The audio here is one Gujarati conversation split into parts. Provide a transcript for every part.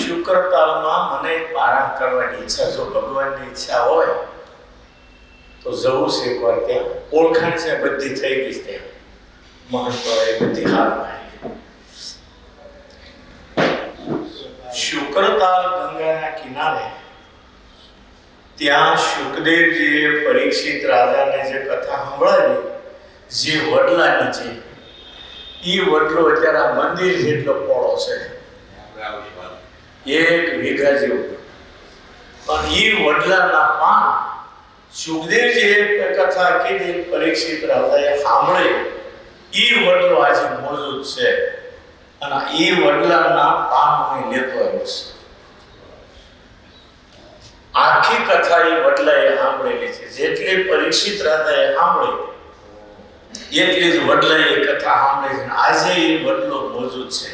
શુક્રતાલમાં મને પારાયણ કરવાની ઈચ્છા, જો ભગવાનની ઈચ્છા હોય તો જવું છે એકવાર ત્યાં. ઓળખાણ છે બધી થઈ ગઈ ત્યાં, મહંતો એ બધી હાર મારી. શુક્રતાલ ગંગાના કિનારે ત્યાં શુકદેવજીએ પરીક્ષિત રાજાને જે કથા સંભળાવી, જે વડલા નીચે, એ વડલો અત્યારે આ મંદિર જેટલો પોળો છે, 1 વીઘા જેવું. પણ એ વડલાના પાન સુખદેવજીએ કથા કીધી, પરીક્ષિત રાજાએ સાંભળી, એ વડલો આજે મોજૂદ છે અને એ વડલાના પાન હું લેતો આવ્યો છું. આખી કથા એ વડલાએ સાંભળેલી છે. જેટલી પરીક્ષિત રાજાએ સાંભળી એટલી જ વડલાએ કથા સાંભળી છે. આજે એ વડલો મોજૂદ છે.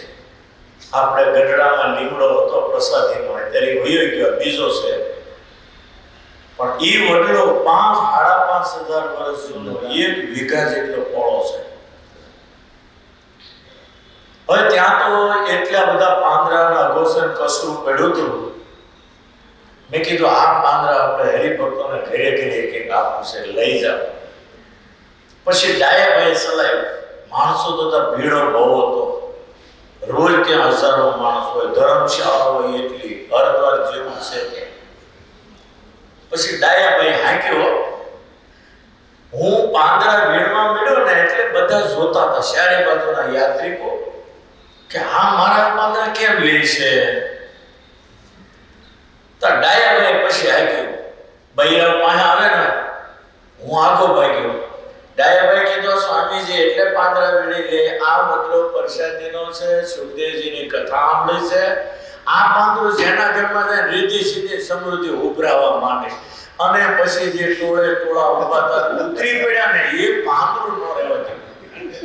આપણે ગઢડામાં લીમડો હતો પ્રસાદીનો, ત્યારે વયો ગયો, બીજો છે. પણ એ વડલો 5,000-5,500 વર્ષ જૂનો, 1 વીઘા જેટલો પોળો છે. હવે ત્યાં તો એટલા બધા પાંદડા અઘોષણ કસરું પડ્યું હતું. મેં કીધું આ પાંદડા આપણે હરિભક્તોને ઘરે ઘરે એક એક આપવું છે, લઈ જાઓ. પછી ડાયાભાઈ ચલાવ્યું. માણસો તો ત્યાં ભીડો બહુ હતો, રોજ ત્યાં હજારો માણસ હોય, ધર્મશાળા હોય એટલી, હરદ્વાર જેવું છે ત્યાં. પછી ડાયાભાઈ હાંક્યો. હું પાંદડા વીણવા મળ્યો ને એટલે બધા જોતા હતા, ચારે બાજુના યાત્રિકો, કે આ મારા પાંદડા કેમ લે છે. તો ડાયાભાઈ પછી હાંક્યું. બૈરા પાસે આવે ને, હું આગો ભાગ્યો. ડાયાભાઈ કીધું, સ્વામીજી એટલે પાંદડા વીણી લે, આ મતલબ પ્રસાદીનો છે, સુખદેવજીની કથા સાંભળી છે. આ પાંદડું જેના ઘરમાં જાય રીતિ સીધી સમૃદ્ધિ ઉભરાવા માંડે. અને પછી જે ટોળે ટોળા ઉભા હતા ઉતરી પડ્યા ને, એ પાંદડું ન રહેવા દે,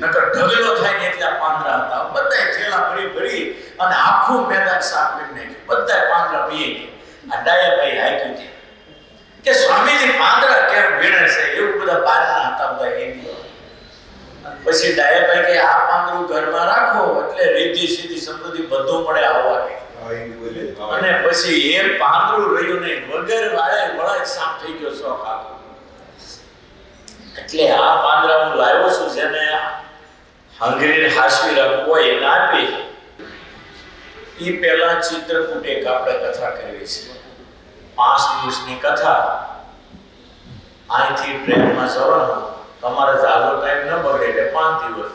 નકર ઢગલો થાય ને એટલા પાંદડા હતા. બધા થેલા ભરી ભરી અને આખું મેદાન સાફ કરી નાખ્યું. બધા પાંદડા પીએ ગયા. આ ડાયાભાઈ હાક્યું છે કે સ્વામીજી પાંદડા કેમ વીણે છે, એવું બધા બહારના હતા બધા હિન્દીઓ. પછી ડાયાભાઈ કે આ પાંદડું ઘરમાં રાખો એટલે રીતિ સીધી સમૃદ્ધિ બધું મળે આવવા કે. અને પછી એ પાંદડું રહ્યું નહીં, વગર વાળે વળાય સાફ થઈ ગયો શોખ આખો. એટલે આ પાંદડા હું લાવ્યો છું, જેને હંગરીને હાસવી રાખવો હોય એને આપી. એ પહેલા ચિત્રકૂટ એક આપણે કથા કરવી છે, 5 દિવસની કથા. અહીંથી ટ્રેનમાં જવાનું, તમારે જાજો ટાઈમ ન બગડે એટલે 5 દિવસ.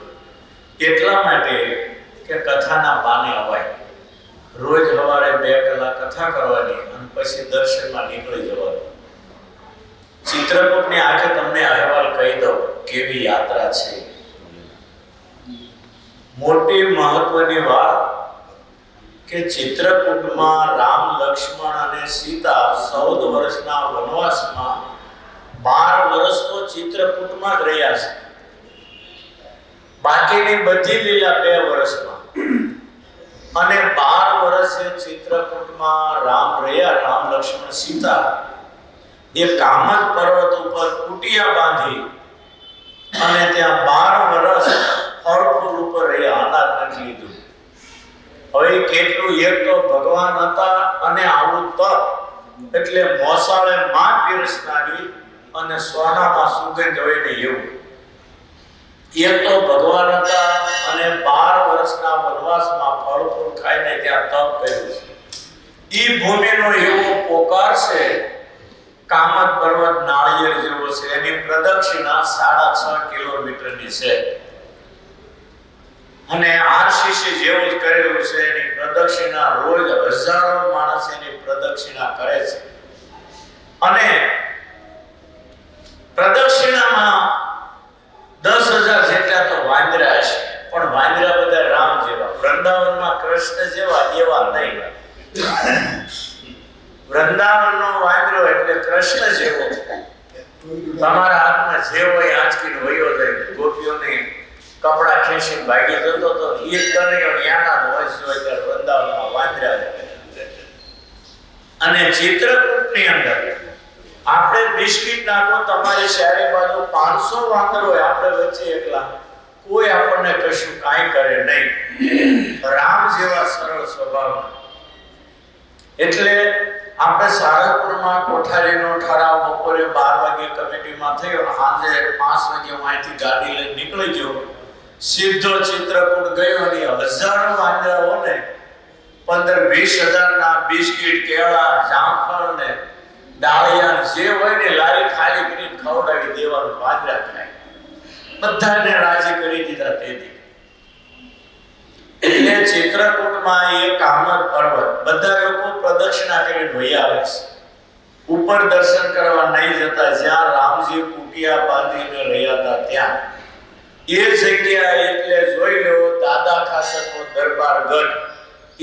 એટલા માટે કે કથાના બાને અવાય. રોજ સવારે 2 કલાક કથા કરવાની અને પછી દર્શનમાં નીકળી જવાનું. ચિત્રકૂટની આંખે તમને અહેવાલ કહી દઉં કેવી યાત્રા છે. મોટી મહત્વની વાત કે ચિત્રકૂટમાં રામ, લક્ષ્મણ અને સીતા 14 વર્ષના વનવાસમાં 12 વર્ષ તો ચિત્રકૂટમાં જ રહ્યા છે. બાકીની બધી લીલા 2 વર્ષમાં. અને 12 વર્ષે ચિત્રકૂટમાં રામ રહ્યા, રામ, લક્ષ્મણ, સીતા. એ કામદ પર્વત ઉપર કુટિયા બાંધી અને ત્યાં 12 વર્ષ ફળ ફૂલ ઉપર રહ્યા, અનાજ નથી લીધું. હવે કેટલું, એક તો ભગવાન હતા અને આવું તપ, એટલે મોસાળે માં પીરસનારી અને સોનામાં સુગંધ હોય ને એવું. એક તો ભગવાન હતા અને 12 વર્ષના વનવાસમાં ફળ ફૂલ ખાઈને ત્યાં તપ કર્યું છે. ઈ ભૂમિનો એવો પોકાર છે, કામદ પર્વત નાળિયેર જેવો છે. એની પ્રદક્ષિણા 6.5 કિલોમીટરની છે. અને આરસીસી જેવું જ કરેલું છે. એની પ્રદક્ષિણા રોજ હજારો માણસ એની પ્રદક્ષિણા કરે છે. અને પ્રદક્ષિણામાં 10,000 જેટલા તો વાંદરા છે. પણ વાંદરા બધા રામ જેવા, વૃંદાવનમાં કૃષ્ણ જેવા એવા નહીં. વૃંદાવનનો વાંદરો એટલે કૃષ્ણ જેવો. તમારા હાથમાં જે હોય આંચકીને વયો જાય. ગોપીઓને કપડા ખેંચીને ભાગી જતો તો એ કર્યો ન્યાના વંશ હોય ત્યારે વૃંદાવનમાં વાંદરા. અને ચિત્રકૂટની અંદર આપણે બિસ્કિટ નાખો, તમારી ચારે બાજુ 500 વાંદરો હોય, આપણે વચ્ચે એકલા, કોઈ આપણને કશું કાંઈ કરે નહીં. રામ જેવા સરળ સ્વભાવના. એટલે આપણે સારંગપુરમાં કોઠારીનો ઠરાવ બપોરે 12 વાગે કમિટીમાં થયો, સાંજે 5 વાગે હું અહીંથી ગાડી લઈને નીકળી ગયો, સીધો ચિત્રકૂટ ગયો અને હજારો વાંદરાઓને 15-20 હજારના બિસ્કિટ, કેળા, જામફળ ને ડાળિયા જે હોય ને લારી ખાલી કરીને ખવડાવી દેવાનું, વાંદરા ખાય, બધાને રાજી કરી દીધા. તેથી એટલે ચિત્રકૂટમાં એ કામદ પર્વત બધા લોકો પ્રદક્ષિણા કરીને વહી આવે છે. ઉપર દર્શન કરવા નહીં જતા, જ્યાં રામજી કુટિયા બાંધીને રહ્યા હતા ત્યાં એ જગ્યા એટલે જોઈ લો દાદા ખાસરનો દરબાર ગઢ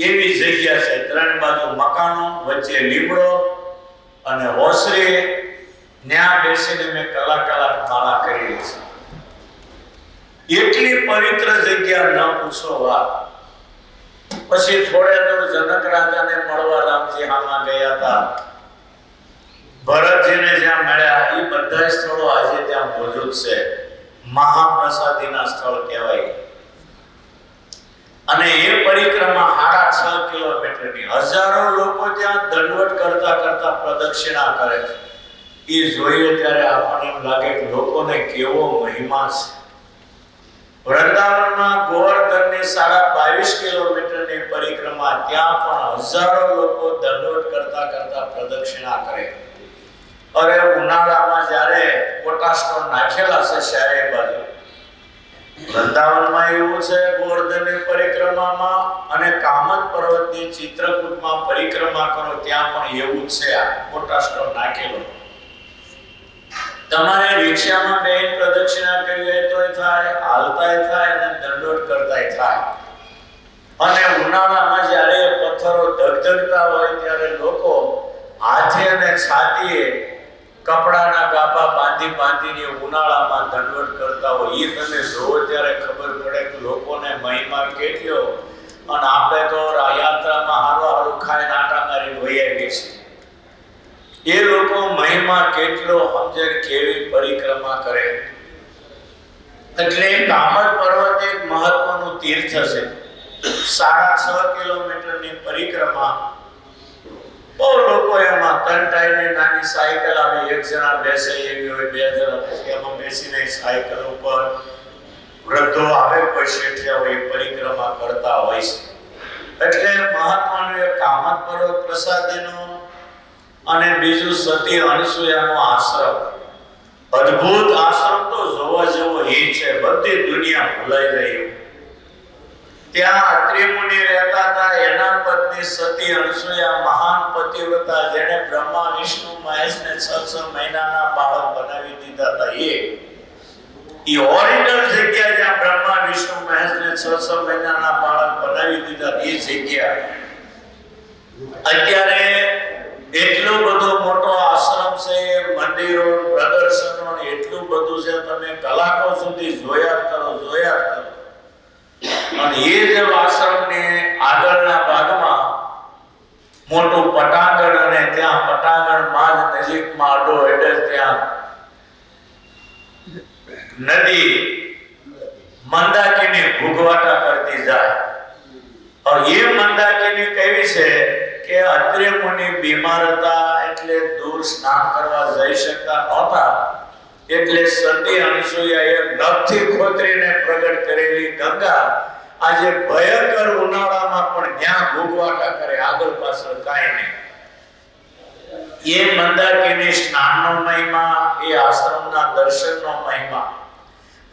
એવી જગ્યા છે. 3 બાજુ મકાનો, વચ્ચે લીમડો અને ઓસરી, ત્યાં બેસીને મેં કલાક માળા કરી છે. એટલી પવિત્ર જગ્યા, ન પૂછો વાત. પછી થોડે દૂર જનક રાજાને મળવા રામજી હામાં ગયા હતા. ભરતજીને જ્યાં મળ્યા એ બધા સ્થળો આજે ત્યાં મોજૂદ છે. મહાપ્રસાદીના સ્થળ કહેવાય. અને એ પરિક્રમા 6.5 કિલોમીટરની, હજારો લોકો ત્યાં દંડવત કરતા પ્રદક્ષિણા કરે છે. એ જોઈએ ત્યારે આપણને એમ લાગે કે લોકોને કેવો મહિમા છે. વૃંદાવનમાં ગોવર્ધનની 22.5 કિલોમીટરની પરિક્રમા, ત્યાં પણ હજારો લોકો દંડવત કરતા પ્રદક્ષિણા કરે. અરે ઉનાળામાં જ્યારે પોટાસ્ટોન નાખેલા છે ચારે બાજુ, વૃંદાવનમાં એવું છે ગોવર્ધનની પરિક્રમામાં, અને કામદ પર્વતની ચિત્રકૂટમાં પરિક્રમા કરો ત્યાં પણ એવું છે, આ પોટાસ્ટોન નાખેલો. તમારે રિક્ષામાં બેન પ્રદક્ષિણા કરવી હોય તોય થાય, હાલતાય થાય અને દંડવત કરતાય થાય. અને ઉનાળામાં જ્યારે પથ્થરો ધગધગતા હોય ત્યારે લોકો હાથે અને છાતીએ કપડાના ગાભા બાંધીને ઉનાળામાં દંડવત કરતા હોય. એ તમે જોવો ત્યારે ખબર પડે કે લોકોને મહિમા કેટલો. અને આપણે તો યાત્રામાં હારું ખાઈને આટા મારી વહી આવીએ છીએ. એ લોકો મહિમા કેટલો સમજે, કેવી પરિક્રમા કરે. એટલે કામદ પર્વત એક મહત્વનું તીર્થ છે. 6.5 કિલોમીટરની પરિક્રમા. બહુ લોકો એમાં 3 ટાયરની નાની સાયકલ આવે, 1 જણા બેસે એવી હોય, 2 જણા પછી એમાં બેસીને સાયકલ ઉપર વૃદ્ધો આવે, કોઈ શેઠિયા હોય, પરિક્રમા કરતા હોય છે. એટલે મહત્વનું એક કામદ પર્વત પ્રસાદીનો, અને બીજું સતી અનસૂયાનો આશ્રમ. અદ્ભુત આશ્રમ તો જોવા જેવો એ છે, બધી દુનિયા ભૂલાઈ ગઈ. ત્યાં અત્રિ મુનિ રહેતા હતા. એના પત્ની સતી અનસૂયા મહાન પતિવ્રતા, જેણે બ્રહ્મા વિષ્ણુ મહેશને 6 મહિનાના બાળક બનાવી દીધા હતા. એ ઓરિજિનલ જગ્યા જ્યાં બ્રહ્મા વિષ્ણુ મહેશને 6 મહિનાના બાળક બનાવી દીધા, એ જગ્યા અત્યારે એટલો બધો મોટો આશ્રમ છે, મંદિરો, પ્રદર્શનો, એટલું બધું છે. તમે કલાકો સુધી જોયા કરો. અને એ જ આશ્રમને આગળના ભાગમાં મોટું પટાંગણ, અને ત્યાં પટાંગણમાં જ નજીકમાં આડો હેડે ત્યાં નદી મંદાકિની ભૂગવાટા કરતી જાય. હવે એ મંદાકિની કેવી છે કે અત્રિ મુનિ બીમાર હતા, એટલે દૂર સ્નાન કરવા જઈ શકતા નહોતા. એટલે સતી અનસૂયાએ નખથી ખોતરીને પ્રગટ કરેલી ગંગા આજે ભયંકર ઉનાળામાં પણ ત્યાં ભૂગવાટા કરે, આગળ પાછળ કાંઈ નહીં. એ મંદાકિની સ્નાનનો મહિમા, એ આશ્રમના દર્શનનો મહિમા.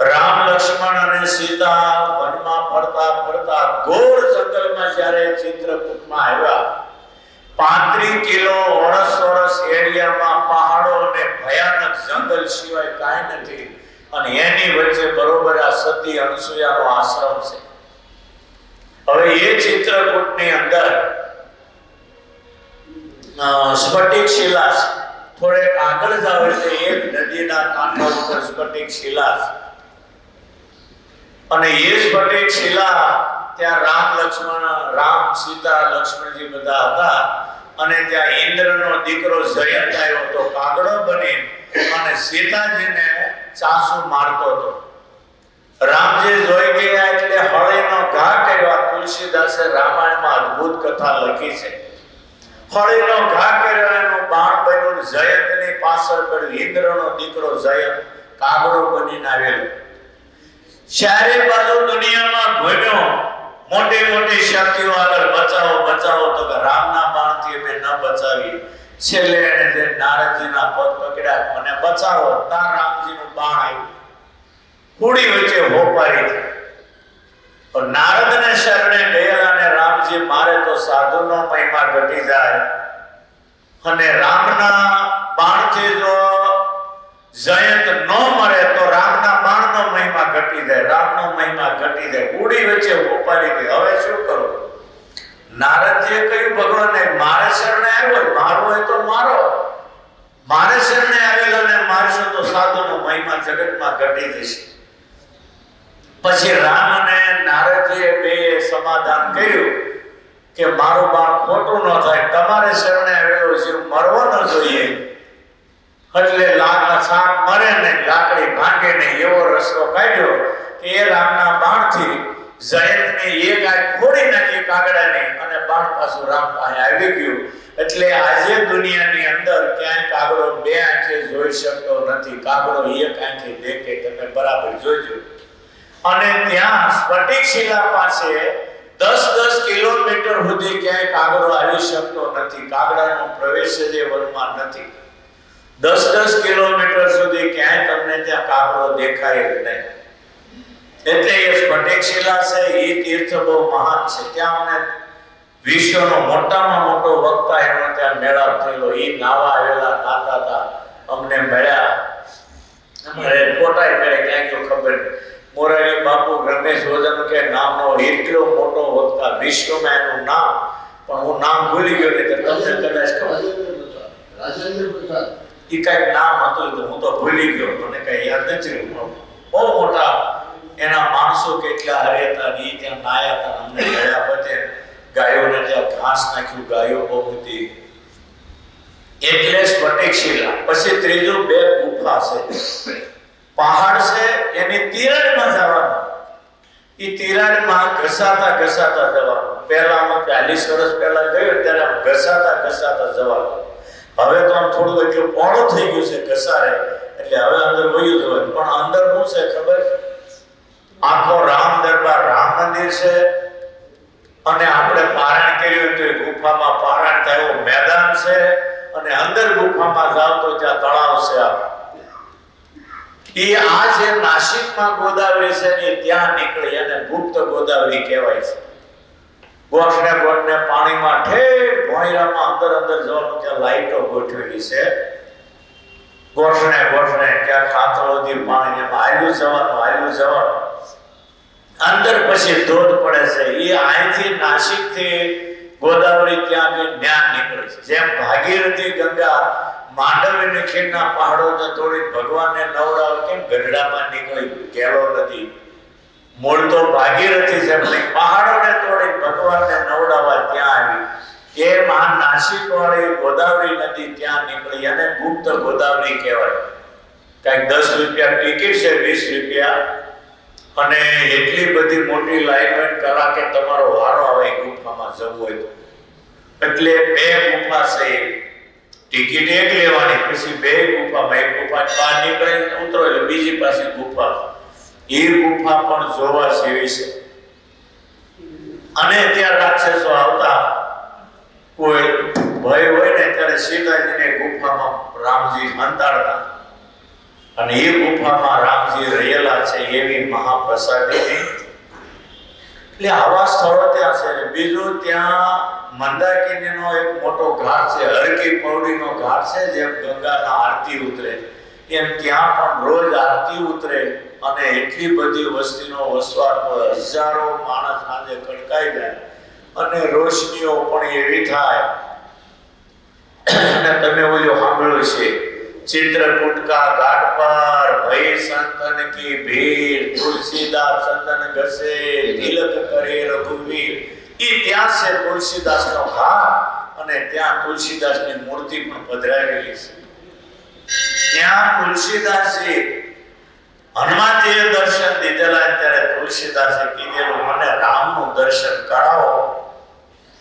રામ, લક્ષ્મણ અને સીતા વનમાં ફરતા ઘોર જંગલમાં જ્યારે ચિત્રકૂટમાં આવ્યા, 35 કિલો ઓરસ એરિયામાં પહાડો અને ભયાનક જંગલ સિવાય કાંઈ નથી. અને એની વચ્ચે બરોબર આ સતી અનસૂયાનો આશ્રમ છે. હવે એ ચિત્રકૂટની અંદર સ્ફટિક શિલા છે. થોડેક આગળ જાવ એટલે એક નદીના કાંઠા ઉપર સ્ફટિક શિલા છે. અને એ સ્ફટિક શિલા ત્યાં રામ, સીતા, લક્ષ્મણજી બધા હતા. અને ત્યાં ઇન્દ્રનો દીકરો જયંત આવ્યો તો કાગડો બની અને સીતાજીને ચાંસુ મારતો હતો. રામજી જોઈ ગયા એટલે હળીનો ઘા કર્યો. તુલસીદાસે રામાયણમાં અદ્ભુત કથા લખી છે. ફળીનો ઘા કર્યો, એનું બાણ બન્યું, જયંતની પાછળ પડ્યું. ઇન્દ્રનો દીકરો જયંત કાગડો બનીને આવેલો. ચારે બાજુ દુનિયામાં ઘૂમ્યો, મોટી મોટી શક્તિઓ આગળ બચાવો બચાવો, તો કે રામના બાણથી અમે ન બચાવી. છેલ્લે એને જે નારદજીના પગ પકડ્યા, મને બચાવો. તાર રામજીનું બાણ આવ્યું, કુડી વચ્ચે હોપારી. નારદને શરણે ગયા અને રામજી મારે તો સાધુનો મહિમા ઘટી જાય, અને રામના બાણથી જો જયંત ન મરે તો રામના બાણનો મહિમા ઘટી જાય, રામનો મહિમા ઘટી જાય. કુડી વચ્ચે હોપારી ગઈ. હવે શું કરું? નારદજીએ કહ્યું, ભગવાનને મારે શરણે આવ્યો, મારો હોય તો મારો. મારે શરણે આવેલા ને મારશો તો સાધુનો મહિમા જગતમાં ઘટી જશે. પછી રામ અને નારદજીએ બે સમાધાન કર્યું કે મારું બાણ ખોટું ન થાય, તમારે શરણે આવેલો જીવ મરવો ન જોઈએ. એટલે લાગા સાપ મરે ને લાકડી ભાંગે ને એવો રસ્તો કાઢ્યો કે એ રામના બાણથી જયંતની એક આંખ ફોડી નાખી કાગડાની, અને બાણ પાછું રામ પાસે આવી ગયું. એટલે આજે દુનિયાની અંદર ક્યાંય કાગડો બે આંખે જોઈ શકતો નથી, કાગડો એક આંખે દેખે. તમે બરાબર જોજો. અને ત્યાં સ્ફટિક શિલા પાસે 10-10 કિલોમીટર સુધી ક્યાંય કાગડો આવી શકતો નથી. કાગડાનો પ્રવેશ જ એ વનમાં નથી. 10-10 કિલોમીટર સુધી ક્યાંય તમને ત્યાં કાગડો દેખાય જ નહીં. એટલે એ સ્ફટિક શિલા છે, એ તીર્થ બહુ મહાન છે. ત્યાં મને વિશ્વનો મોટામાં મોટો વક્તા એનો ત્યાં મેળાપ થયેલો. એ નાવા આવેલા, નાતા હતા, અમને મળ્યા. અમારે ફોટા પડે ક્યાં ગયો ખબર નહીં. મોરારી બાપુ રમેશ વજન કે નામનો એટલો મોટો વક્તા વિશ્વમાં, એનું નામ પણ હું નામ ભૂલી ગયો. નહીં તો તમને કદાચ ખબર. એ કઈક નામ હતું, હું તો ભૂલી ગયો, મને કઈ યાદ નથી રહ્યું. બહુ મોટા એના માણસો કેટલા હરેતા, એ ત્યાં નાયા હતા. અમને ગયા બધે ગાયોને ત્યાં ઘાસ નાખ્યું, ગાયો બહુ હતી. એટલે સ્ફટિક શિલા. પછી ત્રીજું બે ગુફા છે, પહાડ છે, એની તિરાડમાં જવાનું. એ તિરાડમાં ઘસાતા ઘસાતા જવાનું. પહેલામાં 40 વર્ષ પહેલા ગયો ત્યારે ઘસાતા ઘસાતા જવાનું. હવે તો આમ થોડું એટલું પોણું થઈ ગયું છે ઘસારે, એટલે હવે અંદર વયું જવાય. પણ અંદર શું છે ખબર? આખો રામ દરબાર, રામ મંદિર છે. અને આપણે પારાયણ કર્યું તો એ ગુફામાં પારાયણ થાય એવું મેદાન છે. અને અંદર ગુફામાં જાવ તો ત્યાં તળાવ છે. એ આ જે નાસિકમાં ગોદાવરી છે ને ત્યાં નીકળી, અને ગુપ્ત ગોદાવરી કહેવાય છે. ગોઠને ગોઠને પાણીમાં ઠેઠ ભોંયરામાં અંદર અંદર જવાનું. ત્યાં લાઈટો ગોઠવેલી છે. ગોઠને ગોઠને ત્યાં ખાતરોથી પાણી, એમાં હાલ્યું જવાનું. અંદર પછી ધોધ પડે છે. એ અહીંથી નાસિકથી ગોદાવરી ત્યાં ન્યા નીકળે છે. જેમ ભાગીરથી ગંગા માંડવીની ખીણના પહાડોને તોડી ભગવાનને નવડાવે, કેમ ગઢડામાં નીકળી ગેલો નદી. મૂળ તો ભાગીરથી છે, પણ પહાડોને તોડી ભગવાનને નવડાવવા ત્યાં આવી. એમ આ નાસિક વાળી ગોદાવરી નદી ત્યાં નીકળી, અને ગુપ્ત ગોદાવરી કહેવાય. કઈક 10 રૂપિયા ટિકિટ છે, 20 રૂપિયા. અને એટલી બધી મોટી લાઈન હોય, કલાકે તમારો વારો આવે ગુફામાં જવું હોય તો. એટલે બે ગુફા છે. ટિકિટ એક લેવાની, પછી બે ગુફામાં, એક ગુફા બહાર નીકળે ઉતરો એટલે બીજી પાસે ગુફા. એ ગુફા પણ જોવા જેવી છે. અને ત્યાં રાક્ષસો આવતા, કોઈ ભય હોય ને ત્યારે સીતાજીને ગુફામાં રામજી હંતાડતા. અને એ ગુફામાં રામજી રહેલા છે, એવી મહાપ્રસાદીની. એટલે આવા સ્થળો ત્યાં છે. બીજું ત્યાં મંદાકિનીનો એક મોટો ઘાટ છે, હરકી પૌડીનો ઘાટ છે. જેમ ગંગાના આરતી ઉતરે એમ ત્યાં પણ રોજ આરતી ઉતરે. અને એટલી બધી વસ્તીનો વસવાટ હોય, હજારો માણસ આજે કડકાઈ જાય, અને રોશનીઓ પણ એવી થાય. અને તમે ઓલું સાંભળ્યું છે, चित्रकूट का घाट पर भई संतन की भीड़, तुलसीदास चंदन घसे तिलक करे रघुवीर. ई ત્યાં છે તુલસીદાસનો ઘાટ, અને ત્યાં તુલસીદાસની મૂર્તિ પણ પધરાવેલી છે. ત્યાં તુલસીદાસજી હનુમાનજીએ દર્શન દીધેલા, ત્યારે તુલસીદાસે કીધેલું મને રામનું દર્શન કરાવો.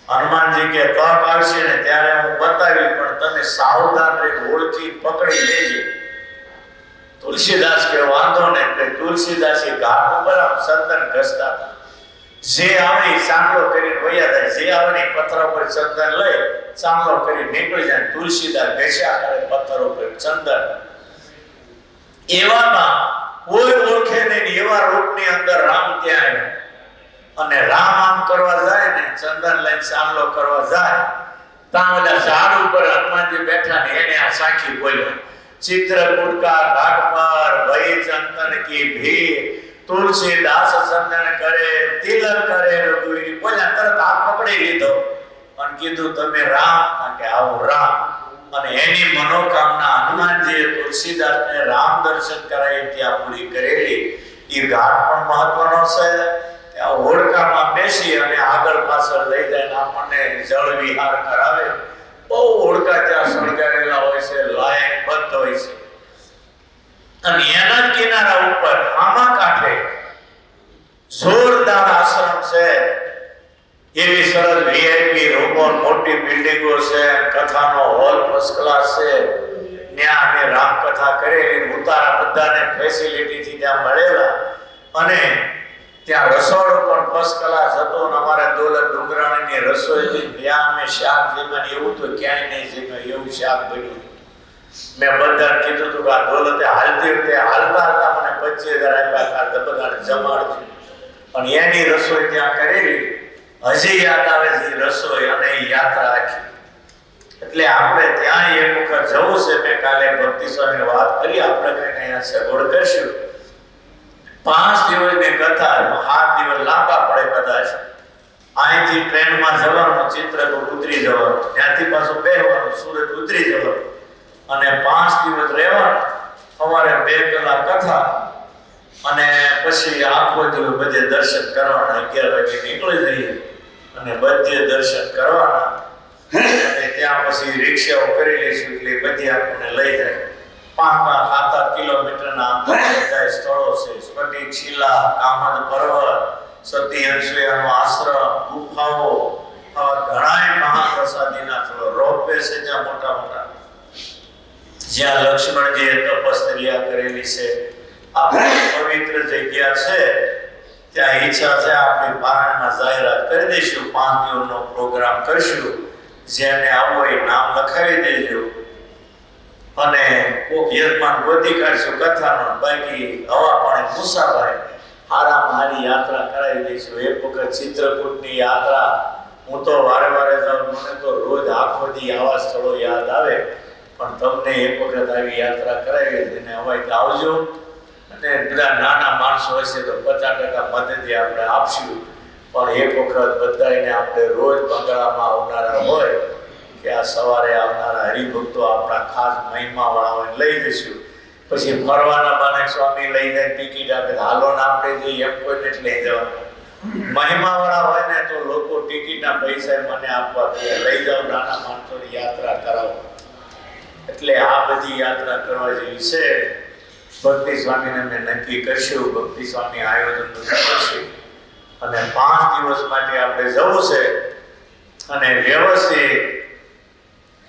હનુમાનજી કે તક આવશે ને ત્યારે હું બતાવી, પણ તમે સાવધાન રહી ઓળખી પકડી લેજો. તુલસીદાસ કે વાંધો ને. એટલે તુલસીદાસ ઘાટ ઉપર આમ ચંદન ઘસતા હતા. જે આવે ચાંદલો કરીને વયા જાય, જે આવે પથ્થર ઉપર ચંદન લઈ ચાંદલો કરી નીકળી જાય. તુલસીદાસ ઘસ્યા કરે પથ્થર ઉપર ચંદન. એવામાં કોઈ ઓળખે નહીં એવા રૂપની અંદર રામ ત્યાં આવ્યા. અને રામ આમ કરવા જાય ને ચંદન લઈને ચાંદલો કરવા જાય, ત્યાં ઓલા ઝાડ ઉપર હનુમાનજી બેઠા ને એને આ સાખી બોલ્યો, ચિત્રકૂટ કા ઘાટ પર ભઈ ચંદન કી ભીડ, તુલસીદાસ ચંદન કરે તિલક કરે રઘુવીર. બોલ્યા તરત હાથ પકડી લીધો અને કીધું તમે રામ? કે આવો રામ. અને એની મનોકામના હનુમાનજીએ તુલસીદાસને રામ દર્શન કરાવી ત્યાં પૂરી કરેલી. એ ઘાટ પણ મહત્વનો છે. ત્યાં હોડકામાં બેસી અને આગળ પાછળ લઈ જાય આપણને જળ વિહાર કરાવે. બહુ હોડકા ત્યાં શણગારેલા હોય છે, લાયક બંધ હોય છે. અને એના જ કિનારા ઉપર આમા કાંઠે જોરદાર આશ્રમ છે. એવી સરસ વીઆઈપી રૂમો, મોટી બિલ્ડિંગો છે, કથાનો હોલ ફર્સ્ટ ક્લાસ છે. ત્યાં અમે રામકથા કરેલી, ઉતારા બધાને ફેસિલિટીથી ત્યાં મળેલા. અને ત્યાં રસોડો પણ ફર્સ્ટ ક્લાસ હતો. અને અમારા દોલત ડુંગરાણીની રસોઈ હતી. ત્યાં અમે શાક જેમાં એવું તો ક્યાંય નહીં જેમાં એવું શાક બન્યું. મેં બધાને કીધું હતું કે આ દોલતે હાલતી વખતે હાલતા મને 25,000 આપ્યા બધાને જમાડજો. અને એની રસોઈ ત્યાં કરેલી. હજી યાદ આવે છે રસોઈ અને યાત્રા આખી. એટલે આપણે ત્યાં એક વખત જવું છે. મેં કાલે ભક્તિ સ્વામીની વાત કરી, આપણે કઈ અહીંયા સગવડ કરશું. 5 દિવસની કથા, 7 દિવસ લાંબા પડે કદાચ. અહીંથી ટ્રેનમાં જવાનું, ચિત્રકૂટ ઉતરી જવાનું, ત્યાંથી પાછું બેસવાનું, સુરત ઉતરી જવાનું અને 5 દિવસ રહેવાનું. સવારે 2 કલાક કથા અને પછી આખો દિવસ બધે દર્શન કરવાના. 11 વાગે નીકળી જઈએ અને બધે દર્શન કરવાના. અને ત્યાં પછી રિક્ષાઓ કરી લઈશું એટલે બધી આપણને લઈ જાય. 5-7 કિલોમીટરના અંતરે સ્થળો છે. સ્ફટિક શિલા, કામદ પર્વત, સતી અનસુયાનો આશ્રમ, ગુફાઓ, ઘણાય મહાપ્રસાદીના સ્થળો. રોપવે છે ત્યાં મોટા મોટા, જ્યાં લક્ષ્મણજીએ તપશ્ચર્યા કરેલી છે. આ પવિત્ર જગ્યા છે. ત્યાં ઈચ્છા છે આપણી પારણમાં જાહેરાત કરી દઈશું. 5 દિવસનો પ્રોગ્રામ કરશું. જેને આવો એ નામ લખાવી દેજો અને કોક યજમાન ગોતી કાઢશું કથાનો. બાકી હવા પાણી મુસાફાઈ હારામાં હારી યાત્રા કરાવી દઈશું. એક વખત ચિત્રકૂટની યાત્રા હું તો વારે વારે જાઉં, મને તો રોજ આખો દી આવા સ્થળો યાદ આવે. પણ તમને એક વખત આવી યાત્રા કરાવી તેને હવાઈ આવજો. અને બધા નાના માણસો હશે તો 50% મદદ આપણે આપશું. પણ એક વખત બધાને આપણે રોજ બંગાળામાં આવનારા હોય કે આ સવારે આવનારા હરિભક્તો આપણા ખાસ મહિમાવાળા હોય લઈ જઈશું. પછી ફરવાના બાને સ્વામી લઈ જાય, ટિકિટ આપે, હાલો ને આપણે જઈએ એમ કોઈને જ લઈ જવાનું. મહિમાવાળા હોય ને તો લોકો ટિકિટના પૈસા મને આપવા દે, લઈ જાઓ નાના માણસોની યાત્રા કરાવો. એટલે આ બધી યાત્રા કરવા જેવી છે. ભક્તિ સ્વામીને મેં નક્કી કરશું, ભક્તિ સ્વામી આયોજન કરશે અને 5 દિવસ માટે આપણે જવું છે. અને વ્યવસ્થિત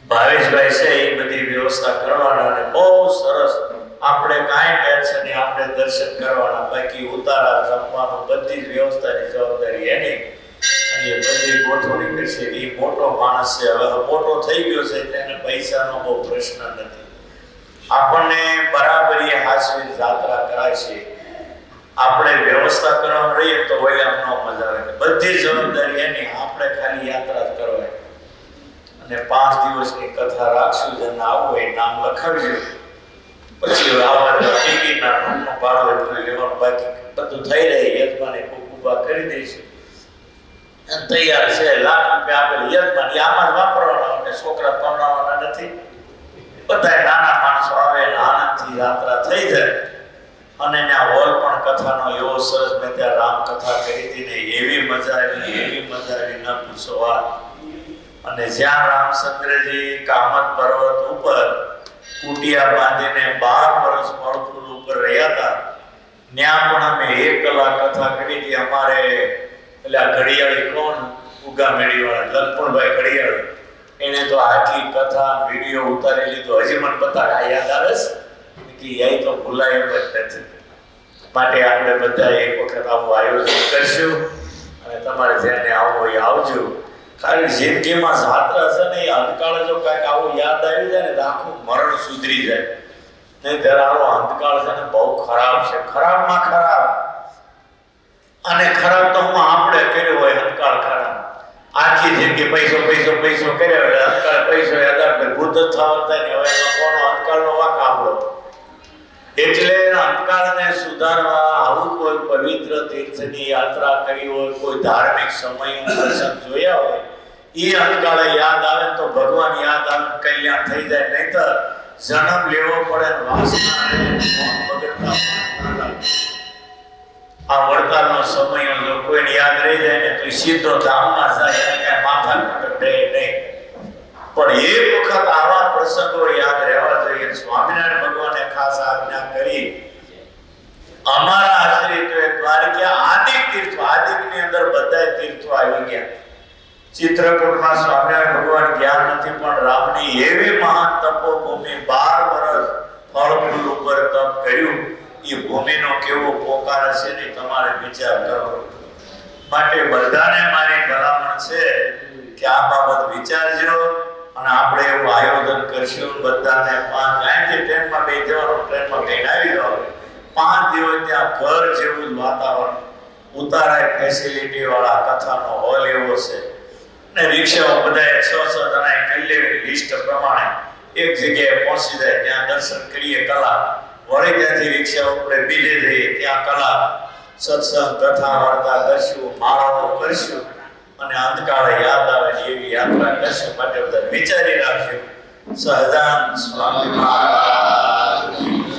ભાવેશભાઈ છે એ બધી વ્યવસ્થા કરવાના. અને બહુ સરસ આપણે કાંઈ ટેન્શન નહીં, આપણે દર્શન કરવાના. બાકી ઉતારા, જમવાનું, બધી જ વ્યવસ્થાની જવાબદારી એની. અને એ બધી ગોઠવણી કરશે. એ મોટો માણસ છે, હવે મોટો થઈ ગયો છે એટલે એને પૈસાનો બહુ પ્રશ્ન નથી. આપણને બરાબર એ હાસવી યાત્રા કરાય છે. આપણે વ્યવસ્થા કરવા રહીએ તો વૈયામ ન મજા આવે. બધી જવાબદારી એની, આપણે ખાલી યાત્રા જ કરવાય. અને 5 દિવસની કથા રાખશું. જેને આવું એ નામ લખાવજો. પછી આવા ટિકિટના રૂમનું ભાડું એટલું લેવાનું, બાકી બધું થઈ રહે. યજમાને ઊભા કરી દઈશું. તૈયાર છે. લાખ રૂપિયા આપેલ યજમાન આમાં જ વાપરવાના. અને છોકરા પરણાવવાના નથી. બધા નાના માણસો આવે અને આનંદથી યાત્રા થઈ જાય. અને ત્યાં હોલ પણ કથાનો એવો સરસ. મેં ત્યાં રામકથા કરી હતી ને એવી મજા આવી ન પૂછો વાત. અને જ્યાં રામચંદ્રજી કામદ પર્વત ઉપર કુટિયા બાંધીને 12 વર્ષ મળફૂલ ઉપર રહ્યા હતા, ત્યાં પણ અમે 1 કલાક કથા કરી હતી. અમારે પેલા ઘડિયાળી કોણ ઉગામેડીવાળા લલપણભાઈ ઘડિયાળ, એને તો આખી કથા વિડીયો ઉતારી લીધો. હજી મને બતાવે આ યાદ આવે છે કે એ તો ભૂલાય એમ જ નથી. માટે આપણે બધા એક વખત આવું આયોજન કરશું અને તમારે જેને આવવું હોય આવજો. કારણ જિંદગીમાં જાત્રા છે ને, એ અંતકાળ જો કાંઈક આવું યાદ આવી જાય ને તો આખું મરણ સુધરી જાય. નહીં ત્યારે આવો અંતકાળ છે ને બહુ ખરાબ છે, ખરાબમાં ખરાબ. અને ખરાબ તો હું આપણે કર્યો હોય અંતકાળ ખરાબ. આખી જિંદગી પૈસો પૈસો પૈસો કર્યો એટલે અંતકાળ પૈસો યાદ ભૂત થવાનું થાય ને. હવે કોનો અંતકાળનો વાંક આપણો. એટલે અંતકાળને સુધારવા આવું કોઈ પવિત્ર તીર્થની યાત્રા કરી હોય, કોઈ ધાર્મિક સમય પ્રસંગ જોયા હોય, એ અંતકાળે યાદ આવે તો ભગવાન યાદ આવે, કલ્યાણ થઈ જાય. નહીં તો જન્મ લેવો પડે, વાસના બગડતા આ વડતાલનો સમય જો કોઈને યાદ રહી જાય ને તો સીધો ધામમાં જાય, એને કઈ માથા કટે નહીં. પણ એક વખત આવા પ્રસંગો યાદ રહેવા જોઈએ. સ્વામિનારાયણ ભગવાને ખાસ આજ્ઞા કરી. અમારા આશ્રિતોએ દ્વારકા આદિક તીર્થો, આદિકની અંદર બધા તીર્થો આવી ગયા. ચિત્રકૂટમાં સ્વામિનારાયણ ભગવાન ગયા નથી, પણ રામની એવી મહાન તપોભૂમિ 12 વર્ષ ફળ ફૂલ ઉપર તપ કર્યું. એ ભૂમિનો કેવો પોકાર હશે ને તમારે વિચાર કરો. માટે બધાને મારી ભલામણ છે કે આ બાબત વિચારજો અને આપણે એવું આયોજન કરશું. બધાને 5 અહીંથી ટ્રેનમાં બે જવાનું, ટ્રેનમાં બેન આવી જાવ. 5 દિવસ ત્યાં ઘર જેવું જ વાતાવરણ, ઉતારાય ફેસિલિટી વાળા કથાનો હોલ એવો છે ને. રિક્ષાઓ બધાએ 6-6 જણાએ કરી લેવી લિસ્ટ પ્રમાણે. એક જગ્યાએ પહોંચી જાય, ત્યાં દર્શન કરીએ કલાક, વળી ત્યાંથી રિક્ષા ઉપર બીજે જઈએ, ત્યાં કલાક સત્સંગ કથા વાર્તા કરશું, માળાઓ કરશું અને અંતકાળે યાદ આવે એવી યાત્રા કરશું. માટે બધા વિચારી રાખજો. સહજાનંદ સ્વામી